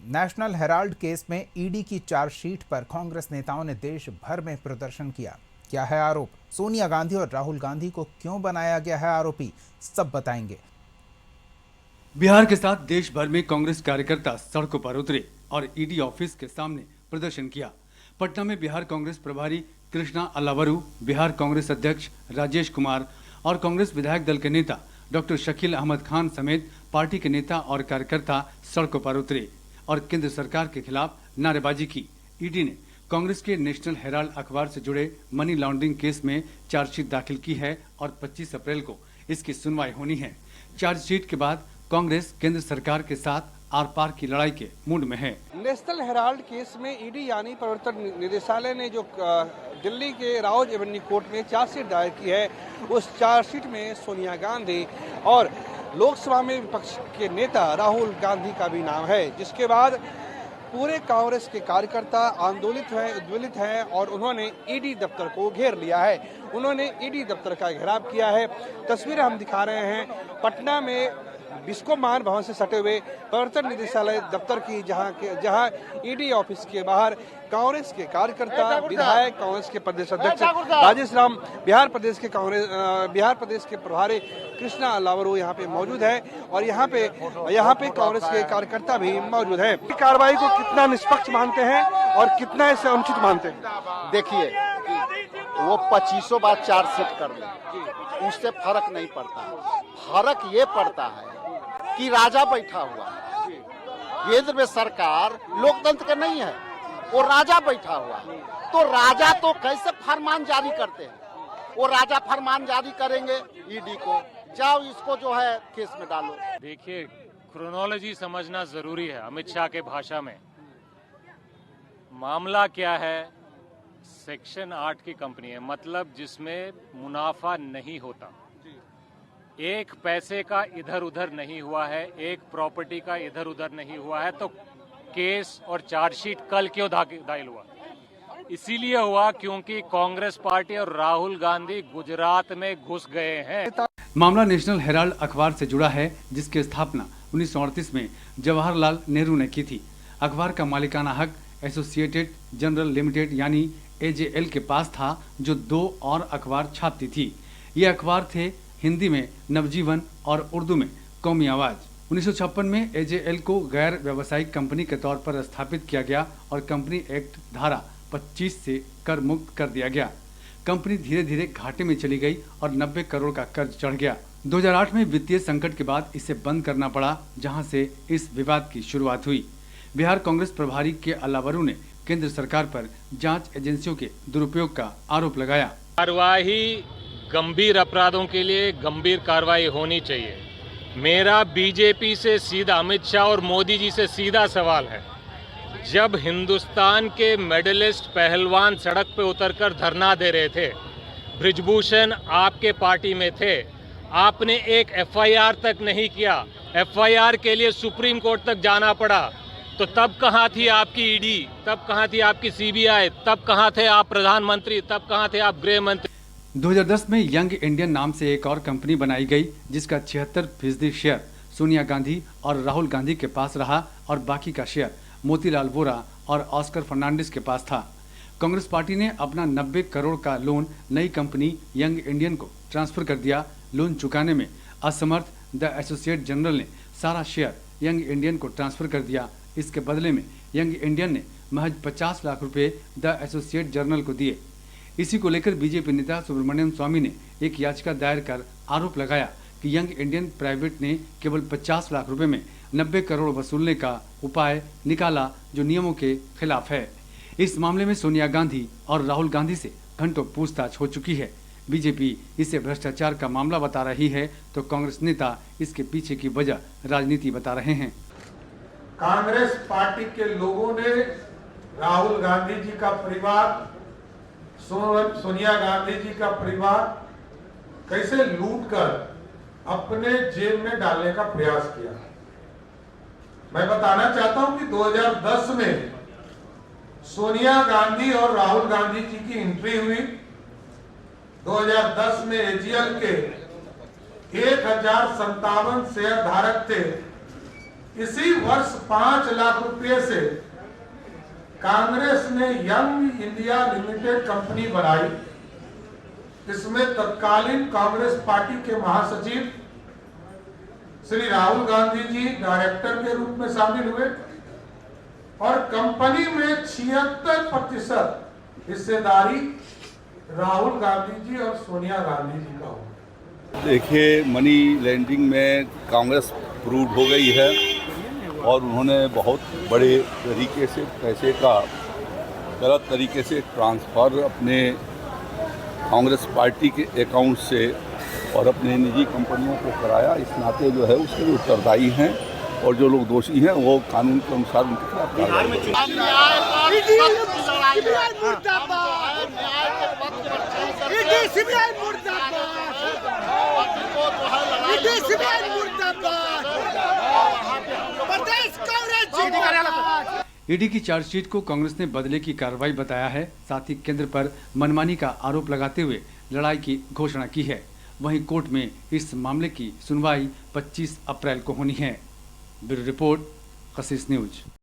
National Herald case में ED की chargesheet पर कांग्रेस नेताओं ने देश भर में प्रदर्शन किया। क्या है आरोप? सोनिया गांधी और राहुल गांधी को क्यों बनाया गया है आरोपी? सब बताएंगे। बिहार के साथ देश भर में कांग्रेस कार्यकर्ता सड़कों पर उतरे और ईडी ऑफिस के सामने प्रदर्शन किया। पटना में बिहार कांग्रेस प्रभारी कृष्णा अल्लावरू, बिहार कांग्रेस अध्यक्ष राजेश कुमार और कांग्रेस विधायक दल के नेता डॉक्टर शकील अहमद खान समेत पार्टी के नेता और कार्यकर्ता सड़कों पर उतरे और केंद्र सरकार के खिलाफ नारेबाजी की। ईडी ने कांग्रेस के नेशनल हेराल्ड अखबार से जुड़े मनी लॉन्ड्रिंग केस में चार्जशीट दाखिल की है और 25 अप्रैल को इसकी सुनवाई होनी है। चार्जशीट के बाद कांग्रेस केंद्र सरकार के साथ आर पार की लड़ाई के मूड में है। नेशनल हेराल्ड केस में ईडी यानी प्रवर्तन निदेशालय ने जो दिल्ली के राउज एवेन्यू कोर्ट में चार्जशीट दायर की है, उस चार्जशीट में सोनिया गांधी और लोकसभा में विपक्ष के नेता राहुल गांधी का भी नाम है, जिसके बाद पूरे कांग्रेस के कार्यकर्ता उद्वेलित हैं और उन्होंने ईडी दफ्तर को घेर लिया है। उन्होंने ईडी दफ्तर का घेराव किया है। तस्वीरें हम दिखा रहे हैं पटना में बिस्को मान भवन से सटे हुए प्रवर्तन निदेशालय दफ्तर की, जहां ईडी ऑफिस के बाहर कांग्रेस के कार्यकर्ता, विधायक, कांग्रेस के प्रदेश अध्यक्ष राजेश राम, बिहार प्रदेश के प्रभारी कृष्णा अल्लावरू यहाँ पे मौजूद है और यहाँ पे कांग्रेस के कार्यकर्ता भी मौजूद हैं। कार्रवाई को कितना निष्पक्ष मानते हैं और कितना इसे अनुचित मानते हैं? देखिए, वो 25 बार चार्जशीट कर ले, उससे फर्क नहीं पड़ता। फर्क ये पड़ता है कि राजा बैठा हुआ है। केंद्र में सरकार लोकतंत्र का नहीं है, वो राजा बैठा हुआ है। तो राजा तो कैसे फरमान जारी करते हैं? वो राजा फरमान जारी करेंगे ईडी को, जाओ इसको जो है केस में डालो। देखिए, क्रोनोलॉजी समझना जरूरी है। अमित शाह के भाषा में मामला क्या है? सेक्शन 8 की कंपनी है, मतलब जिसमें मुनाफा नहीं होता। एक पैसे का इधर उधर नहीं हुआ है, एक प्रॉपर्टी का इधर उधर नहीं हुआ है, तो केस और चार्जशीट कल क्यों दाखिल हुआ? इसीलिए हुआ क्योंकि कांग्रेस पार्टी और राहुल गांधी गुजरात में घुस गए हैं। मामला नेशनल हेराल्ड अखबार से जुड़ा है, जिसकी स्थापना 1938 में जवाहरलाल नेहरू ने की थी। अखबार का मालिकाना हक एसोसिएटेड जनरल लिमिटेड यानी एजेएल के पास था, जो 2 और अखबार छापती थी। ये अखबार थे हिंदी में नवजीवन और उर्दू में कौमी आवाज। 1956 में एजेएल को गैर व्यावसायिक कंपनी के तौर पर स्थापित किया गया और कंपनी एक्ट धारा 25 से कर मुक्त कर दिया गया। कंपनी धीरे धीरे घाटे में चली गई और 90 करोड़ का कर्ज चढ़ गया। 2008 में वित्तीय संकट के बाद इसे बंद करना पड़ा, जहां से इस विवाद की शुरुआत हुई। बिहार कांग्रेस प्रभारी के अल्लावरू ने केंद्र सरकार पर जांच एजेंसियों के दुरुपयोग का आरोप लगाया। कार्रवाई गंभीर अपराधों के लिए गंभीर कार्रवाई होनी चाहिए। मेरा बीजेपी से सीधा, अमित शाह और मोदी जी से सीधा सवाल है, जब हिंदुस्तान के मेडलिस्ट पहलवान सड़क पे उतरकर धरना दे रहे थे, बृजभूषण आपके पार्टी में थे, आपने एक एफआईआर तक नहीं किया। एफआईआर के लिए सुप्रीम कोर्ट तक जाना पड़ा, तो तब कहाँ थी आपकी ईडी? तब कहाँ थी आपकी सीबीआई? तब कहाँ थे आप प्रधानमंत्री? तब कहाँ थे आप गृह मंत्री? 2010 में यंग इंडियन नाम से एक और कंपनी बनाई गई, जिसका 76% शेयर सोनिया गांधी और राहुल गांधी के पास रहा और बाकी का शेयर मोतीलाल वोरा और ऑस्कर फर्नांडिस के पास था। कांग्रेस पार्टी ने अपना 90 करोड़ का लोन नई कंपनी यंग इंडियन को ट्रांसफर कर दिया। लोन चुकाने में असमर्थ द एसोसिएट जनरल ने सारा शेयर यंग इंडियन को ट्रांसफर कर दिया। इसके बदले में यंग इंडियन ने महज 50 लाख रुपए द एसोसिएट जर्नल को दिए। इसी को लेकर बीजेपी नेता सुब्रमण्यम स्वामी ने एक याचिका दायर कर आरोप लगाया कि यंग इंडियन प्राइवेट ने केवल 50 लाख रुपए में 90 करोड़ वसूलने का उपाय निकाला, जो नियमों के खिलाफ है। इस मामले में सोनिया गांधी और राहुल गांधी से घंटों पूछताछ हो चुकी है। बीजेपी इसे भ्रष्टाचार का मामला बता रही है, तो कांग्रेस नेता इसके पीछे की वजह राजनीति बता रहे हैं। कांग्रेस पार्टी के लोगों ने राहुल गांधी जी का परिवार, सोनिया गांधी जी का परिवार कैसे लूटकर अपने जेब में डालने का प्रयास किया। मैं बताना चाहता हूं कि 2010 में सोनिया गांधी और राहुल गांधी जी की एंट्री हुई। 2010 में एजीएल के 1057 शेयर धारक थे। इसी वर्ष 5 लाख रुपए से कांग्रेस ने यंग इंडिया लिमिटेड कंपनी बनाई। इसमें तत्कालीन कांग्रेस पार्टी के महासचिव श्री राहुल गांधी जी डायरेक्टर के रूप में शामिल हुए और कंपनी में 76% हिस्सेदारी राहुल गांधी जी और सोनिया गांधी जी का हुआ। देखिए, मनी लैंडिंग में कांग्रेस प्रूव हो गई है और उन्होंने बहुत बड़े तरीके से पैसे का गलत तरीके से ट्रांसफ़र अपने कांग्रेस पार्टी के अकाउंट से और अपने निजी कंपनियों को कराया। इस नाते जो है उसके लिए उत्तरदायी हैं और जो लोग दोषी हैं वो कानून के अनुसार उनके खिलाफ कार्रवाई। ईडी की चार्जशीट को कांग्रेस ने बदले की कार्रवाई बताया है। साथ ही केंद्र पर मनमानी का आरोप लगाते हुए लड़ाई की घोषणा की है। वहीं कोर्ट में इस मामले की सुनवाई 25 अप्रैल को होनी है। ब्यूरो रिपोर्ट, कशिश न्यूज।